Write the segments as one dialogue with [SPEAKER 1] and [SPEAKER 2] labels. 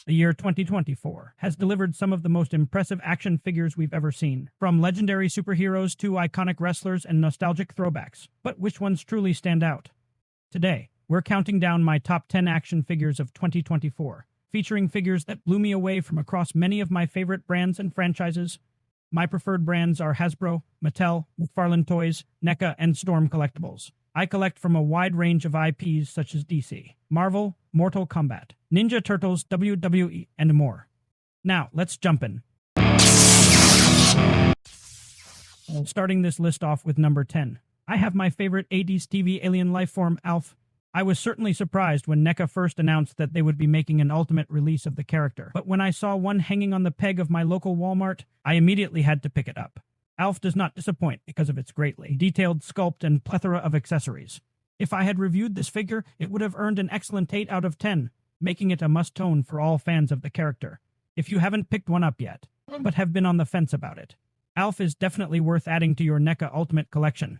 [SPEAKER 1] The year 2024 has delivered some of the most impressive action figures we've ever seen, from legendary superheroes to iconic wrestlers and nostalgic throwbacks. But which ones truly stand out? Today, we're counting down my top 10 action figures of 2024, featuring figures that blew me away from across many of my favorite brands and franchises. My preferred brands are Hasbro, Mattel, McFarlane Toys, NECA, and Storm Collectibles. I collect from a wide range of IPs such as DC, Marvel, Mortal Kombat, Ninja Turtles, WWE, and more. Now, let's jump in. Starting this list off with number 10. I have my favorite 80s TV alien lifeform, Alf. I was certainly surprised when NECA first announced that they would be making an ultimate release of the character, but when I saw one hanging on the peg of my local Walmart, I immediately had to pick it up. Alf does not disappoint because of its greatly detailed sculpt and plethora of accessories. If I had reviewed this figure, it would have earned an excellent 8 out of 10, making it a must-own for all fans of the character. If you haven't picked one up yet, but have been on the fence about it, Alf is definitely worth adding to your NECA Ultimate collection.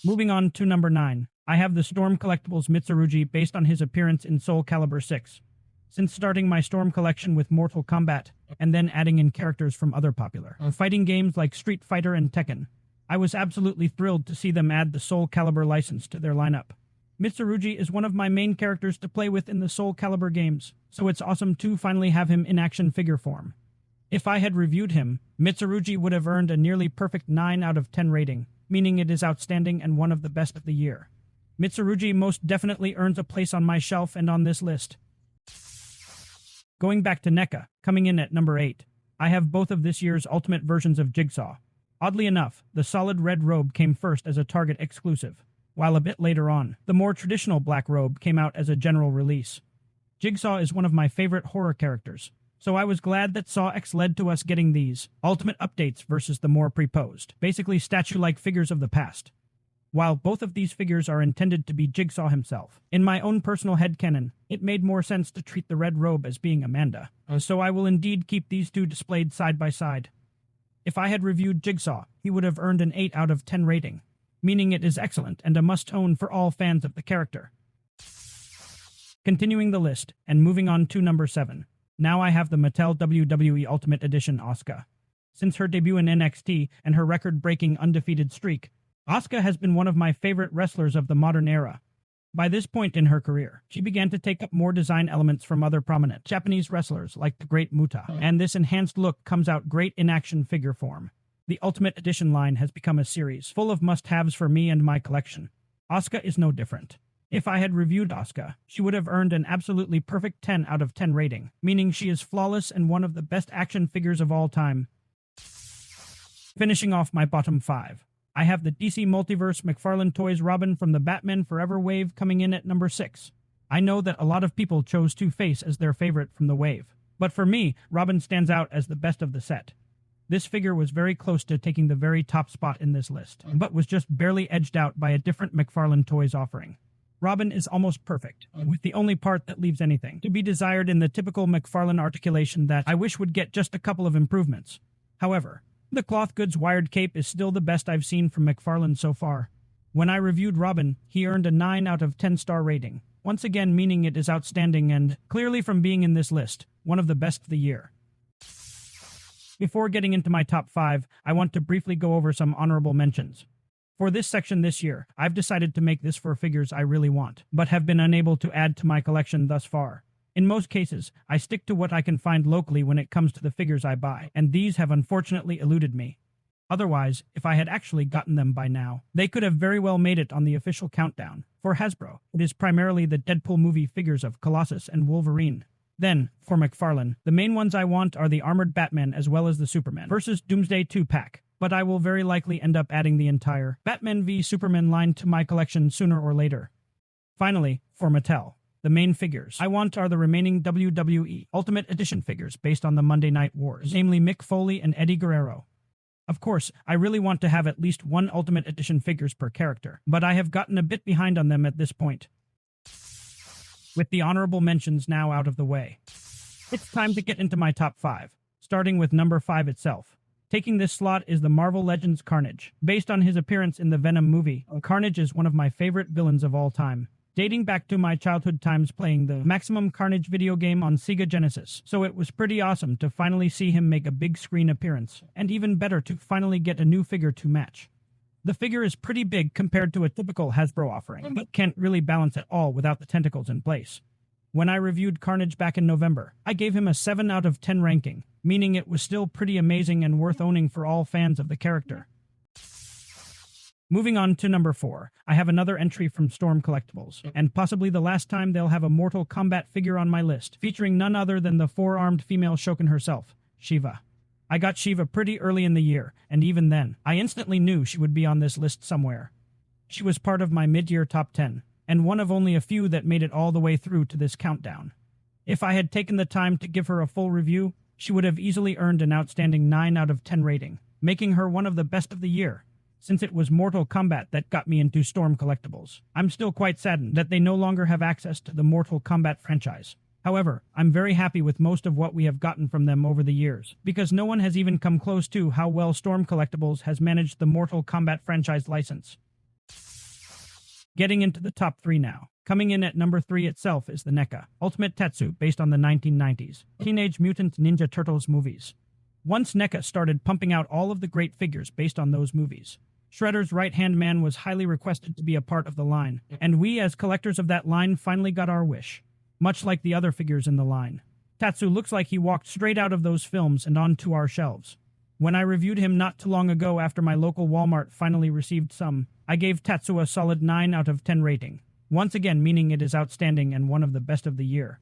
[SPEAKER 1] Moving on to number 9. I have the Storm Collectibles Mitsurugi based on his appearance in Soul Calibur 6. Since starting my Storm collection with Mortal Kombat, and then adding in characters from other popular fighting games like Street Fighter and Tekken, I was absolutely thrilled to see them add the Soul Calibur license to their lineup. Mitsurugi is one of my main characters to play with in the Soul Calibur games, so it's awesome to finally have him in action figure form. If I had reviewed him, Mitsurugi would have earned a nearly perfect 9 out of 10 rating, meaning it is outstanding and one of the best of the year. Mitsurugi most definitely earns a place on my shelf and on this list. Going back to NECA, coming in at number 8, I have both of this year's ultimate versions of Jigsaw. Oddly enough, the solid red robe came first as a Target exclusive, while a bit later on, the more traditional black robe came out as a general release. Jigsaw is one of my favorite horror characters, so I was glad that Saw X led to us getting these ultimate updates versus the more pre-posed, basically statue-like figures of the past. While both of these figures are intended to be Jigsaw himself, in my own personal headcanon, it made more sense to treat the red robe as being Amanda, so I will indeed keep these two displayed side by side. If I had reviewed Jigsaw, he would have earned an 8 out of 10 rating, meaning it is excellent and a must-own for all fans of the character. Continuing the list, and moving on to number 7, now I have the Mattel WWE Ultimate Edition Asuka. Since her debut in NXT and her record-breaking undefeated streak, Asuka has been one of my favorite wrestlers of the modern era. By this point in her career, she began to take up more design elements from other prominent Japanese wrestlers like the Great Muta, and this enhanced look comes out great in action figure form. The Ultimate Edition line has become a series full of must-haves for me and my collection. Asuka is no different. If I had reviewed Asuka, she would have earned an absolutely perfect 10 out of 10 rating, meaning she is flawless and one of the best action figures of all time. Finishing off my bottom 5. I have the DC Multiverse McFarlane Toys Robin from the Batman Forever wave coming in at number 6. I know that a lot of people chose Two-Face as their favorite from the wave, but for me, Robin stands out as the best of the set. This figure was very close to taking the very top spot in this list, but was just barely edged out by a different McFarlane Toys offering. Robin is almost perfect, with the only part that leaves anything to be desired in the typical McFarlane articulation that I wish would get just a couple of improvements. However, the cloth goods wired cape is still the best I've seen from McFarlane so far. When I reviewed Robin, he earned a 9 out of 10 star rating, once again meaning it is outstanding and, clearly from being in this list, one of the best of the year. Before getting into my top 5, I want to briefly go over some honorable mentions. For this section this year, I've decided to make this for figures I really want, but have been unable to add to my collection thus far. In most cases, I stick to what I can find locally when it comes to the figures I buy, and these have unfortunately eluded me. Otherwise, if I had actually gotten them by now, they could have very well made it on the official countdown. For Hasbro, it is primarily the Deadpool movie figures of Colossus and Wolverine. Then, for McFarlane, the main ones I want are the Armored Batman as well as the Superman vs. Doomsday 2-pack, but I will very likely end up adding the entire Batman v Superman line to my collection sooner or later. Finally, for Mattel, the main figures I want are the remaining WWE Ultimate Edition figures based on the Monday Night Wars, namely Mick Foley and Eddie Guerrero. Of course, I really want to have at least one Ultimate Edition figures per character, but I have gotten a bit behind on them at this point. With the honorable mentions now out of the way, it's time to get into my top 5, starting with number 5 itself. Taking this slot is the Marvel Legends Carnage. Based on his appearance in the Venom movie, Carnage is one of my favorite villains of all time. dating back to my childhood times playing the Maximum Carnage video game on Sega Genesis, so it was pretty awesome to finally see him make a big screen appearance, and even better to finally get a new figure to match. The figure is pretty big compared to a typical Hasbro offering, but can't really balance at all without the tentacles in place. When I reviewed Carnage back in November, I gave him a 7 out of 10 ranking, meaning it was still pretty amazing and worth owning for all fans of the character. Moving on to number 4, I have another entry from Storm Collectibles, and possibly the last time they'll have a Mortal Kombat figure on my list, featuring none other than the 4-armed female Shogun herself, Shiva. I got Shiva pretty early in the year, and even then, I instantly knew she would be on this list somewhere. She was part of my mid-year top 10, and one of only a few that made it all the way through to this countdown. If I had taken the time to give her a full review, she would have easily earned an outstanding 9 out of 10 rating, making her one of the best of the year. Since it was Mortal Kombat that got me into Storm Collectibles, I'm still quite saddened that they no longer have access to the Mortal Kombat franchise. However, I'm very happy with most of what we have gotten from them over the years, because no one has even come close to how well Storm Collectibles has managed the Mortal Kombat franchise license. Getting into the top 3 now. Coming in at number 3 itself is the NECA Ultimate Tetsu, based on the 1990s Teenage Mutant Ninja Turtles movies. Once NECA started pumping out all of the great figures based on those movies, Shredder's right-hand man was highly requested to be a part of the line, and we as collectors of that line finally got our wish. Much like the other figures in the line, Tatsu looks like he walked straight out of those films and onto our shelves. When I reviewed him not too long ago after my local Walmart finally received some, I gave Tatsu a solid 9 out of 10 rating, once again meaning it is outstanding and one of the best of the year.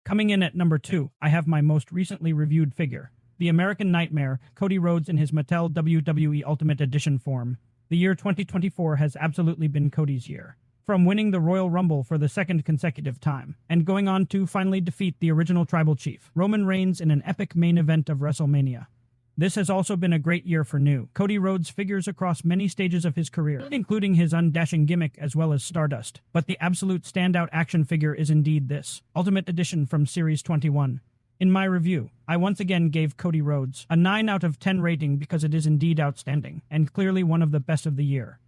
[SPEAKER 1] Coming in at number 2, I have my most recently reviewed figure, the American Nightmare, Cody Rhodes in his Mattel WWE Ultimate Edition form. The year 2024 has absolutely been Cody's year. From winning the Royal Rumble for the second consecutive time, and going on to finally defeat the original Tribal Chief, Roman Reigns, in an epic main event of WrestleMania. This has also been a great year for new Cody Rhodes figures across many stages of his career, including his undashing gimmick as well as Stardust. But the absolute standout action figure is indeed this Ultimate Edition from Series 21. In my review, I once again gave Cody Rhodes a 9 out of 10 rating because it is indeed outstanding, and clearly one of the best of the year.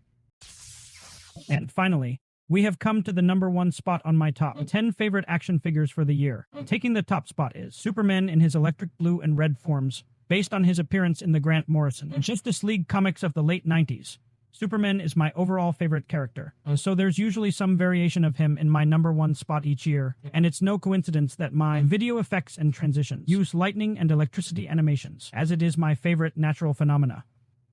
[SPEAKER 1] And finally, we have come to the number 1 spot on my top 10 favorite action figures for the year. Taking the top spot is Superman in his electric blue and red forms, based on his appearance in the Grant Morrison Justice League comics of the late 90s. Superman is my overall favorite character, so there's usually some variation of him in my number 1 spot each year, and it's no coincidence that my video effects and transitions use lightning and electricity animations, as it is my favorite natural phenomena.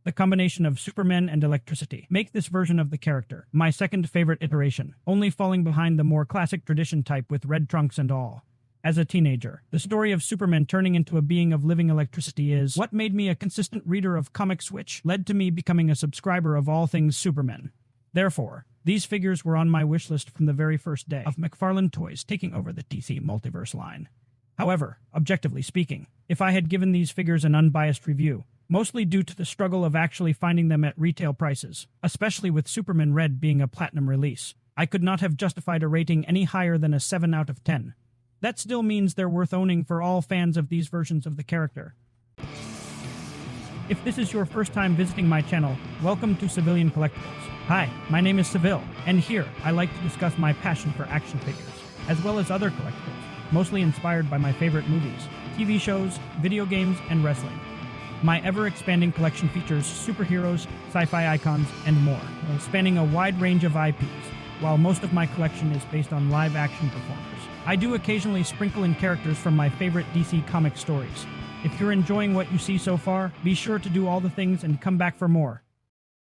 [SPEAKER 1] The combination of Superman and electricity make this version of the character my second favorite iteration, only falling behind the more classic tradition type with red trunks and all. As a teenager, the story of Superman turning into a being of living electricity is what made me a consistent reader of comics, which led to me becoming a subscriber of all things Superman. Therefore, these figures were on my wish list from the very first day of McFarlane Toys taking over the DC Multiverse line. However, objectively speaking, if I had given these figures an unbiased review, mostly due to the struggle of actually finding them at retail prices, especially with Superman Red being a platinum release, I could not have justified a rating any higher than a 7 out of 10. That still means they're worth owning for all fans of these versions of the character. If this is your first time visiting my channel, welcome to Civilian Collectibles. Hi, my name is Seville, and here I like to discuss my passion for action figures, as well as other collectibles, mostly inspired by my favorite movies, TV shows, video games, and wrestling. My ever-expanding collection features superheroes, sci-fi icons, and more, spanning a wide range of IPs, while most of my collection is based on live-action performers. I do occasionally sprinkle in characters from my favorite DC comic stories. If you're enjoying what you see so far, be sure to do all the things and come back for more.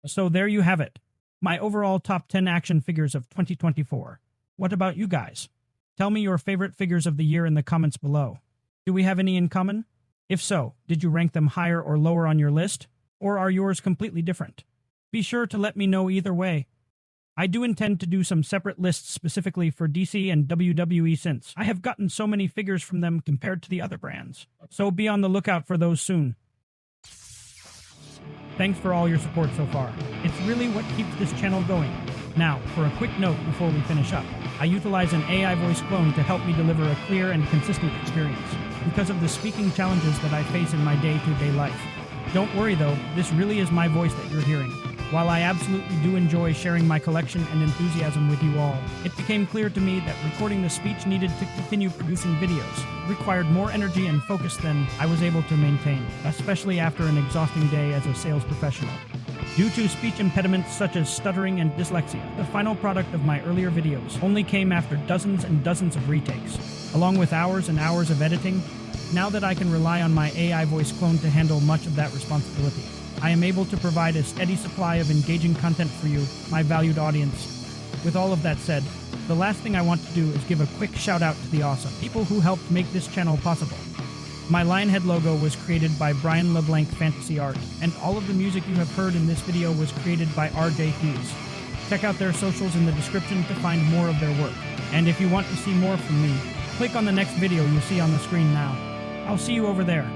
[SPEAKER 1] So there you have it, my overall top 10 action figures of 2024. What about you guys? Tell me your favorite figures of the year in the comments below. Do we have any in common? If so, did you rank them higher or lower on your list? Or are yours completely different? Be sure to let me know either way. I do intend to do some separate lists specifically for DC and WWE since I have gotten so many figures from them compared to the other brands. So be on the lookout for those soon. Thanks for all your support so far. It's really what keeps this channel going. Now, for a quick note before we finish up, I utilize an AI voice clone to help me deliver a clear and consistent experience because of the speaking challenges that I face in my day-to-day life. Don't worry though, this really is my voice that you're hearing. While I absolutely do enjoy sharing my collection and enthusiasm with you all, it became clear to me that recording the speech needed to continue producing videos required more energy and focus than I was able to maintain, especially after an exhausting day as a sales professional. Due to speech impediments such as stuttering and dyslexia, the final product of my earlier videos only came after dozens and dozens of retakes, along with hours and hours of editing. Now that I can rely on my AI voice clone to handle much of that responsibility, I am able to provide a steady supply of engaging content for you, my valued audience. With all of that said, the last thing I want to do is give a quick shout out to the awesome people who helped make this channel possible. My Lionhead logo was created by Brian Leblanc Fantasy Art, and all of the music you have heard in this video was created by RJ Hughes. Check out their socials in the description to find more of their work. And if you want to see more from me, click on the next video you see on the screen now. I'll see you over there.